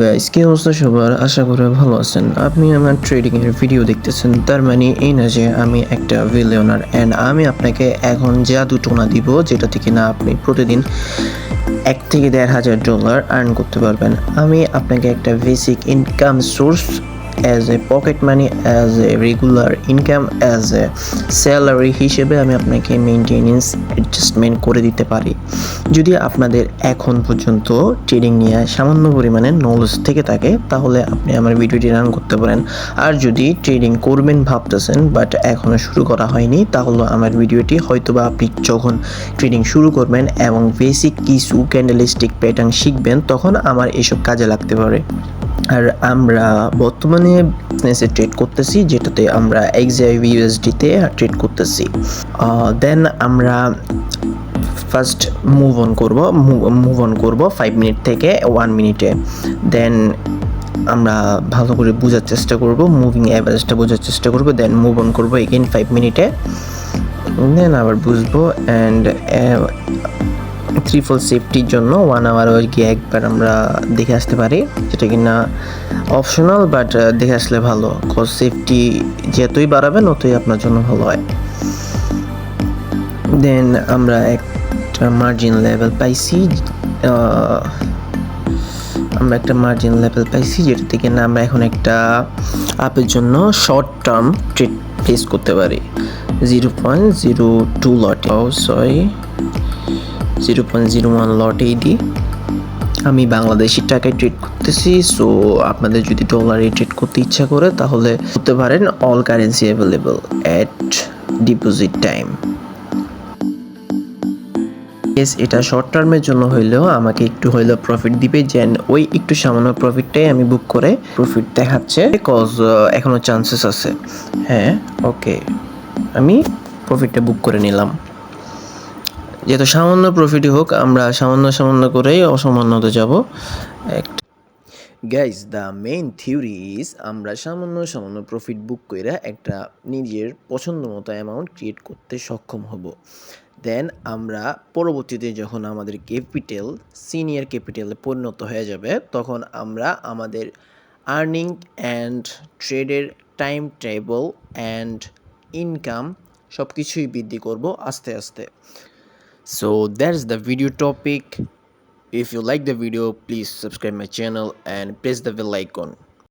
Guys, কি অবস্থা সবার? আশা করি ভালো আছেন। আপনি আমার ট্রেডিং এর ভিডিও দেখতেছেন, তার মানে এই না যে আমি একটা বিলিয়নার এন্ড আমি আপনাকে এখন জাদু টোনা দিব যেটা থেকে না আপনি প্রতিদিন $1,000 থেকে $1,500 আর্ন করতে পারবেন। আমি আপনাকে একটা basic income source as a pocket money, as a regular income, as a salary হিসেবে আমি আপনাকে মেনটেনেন্স অ্যাডজাস্টমেন্ট করে দিতে পারি। যদি আপনাদের এখন পর্যন্ত ট্রেডিং নিয়ে সামান্য পরিমাণে নলেজ থেকে থাকে তাহলে আপনি আমার ভিডিওটি রান করতে পারেন। আর যদি ট্রেডিং করবেন ভাবতেছেন বাট এখনও শুরু করা হয়নি, তাহলে আমার ভিডিওটি হয়তোবা আপনি যখন ট্রেডিং শুরু করবেন এবং বেসিক কিছু ক্যান্ডেলস্টিক প্যাটার্ন শিখবেন তখন আমার এসব কাজে লাগতে পারে। আর আমরা বর্তমানে বিজনেসে ট্রেড করতেছি, যেটাতে আমরা XAUUSD-তে ট্রেড করতেছি। দেন আমরা ফার্স্ট মুভ অন করব 5 মিনিট থেকে 1 মিনিটে। দেন আমরা ভালো করে বোঝার চেষ্টা করব, মুভিং অ্যাভারেজটা বোঝার চেষ্টা করব, দেন মুভ অন করব এগেইন 5 মিনিটে, দেন আবার বুঝবো। অ্যান্ড ট্রিপল সেফটির জন্য 1 আওয়ার গিয়ে একবার আমরা দেখে আসতে পারি, যেটা কিনা অপশনাল, বাট দেখে আসলে ভালো, কজ সেফটি যতই বাড়াবেন ততই আপনার জন্য ভালো হয়। দেন আমরা একটা মার্জিন লেভেল পাইছি, যেটা থেকে না আমরা এখন একটা আপের জন্য শর্ট টার্ম ট্রেড প্লেস করতে পারি 0.02 লটে, 0.01 লটেই দিই। আমি বাংলাদেশি টাকায় ট্রেড করতেছি, সো আপনাদের যদি ডলারে ট্রেড করতে ইচ্ছা করে তাহলে করতে পারেন। All currency available at deposit time. এটা শর্ট টার্মের জন্য হইলেও আমাকে একটু হইলেও প্রফিট দিবে, যেন ওই একটু সামান্য প্রফিটটাই আমি বুক করে প্রফিট দেখাচ্ছে, বিকজ এখনও চান্সেস আছে। হ্যাঁ, ওকে, আমি প্রফিটটা বুক করে নিলাম। যেহেতু সামান্য প্রফিটই হোক, আমরা সামান্য করেই অসামান্যতে যাব। Guys, the main theory is আমরা সামান্য প্রফিট বুক করে একটা নিজের পছন্দ মতো অ্যামাউন্ট ক্রিয়েট করতে সক্ষম হব। দেন আমরা পরবর্তীতে যখন আমাদের ক্যাপিটাল সিনিয়র ক্যাপিটালে পরিণত হয়ে যাবে, তখন আমরা আমাদের আর্নিং অ্যান্ড ট্রেডের টাইম টেবল অ্যান্ড ইনকাম সব কিছুই বৃদ্ধি করব আস্তে আস্তে। So that's the video topic. If you like the video, please subscribe my channel and press the bell icon.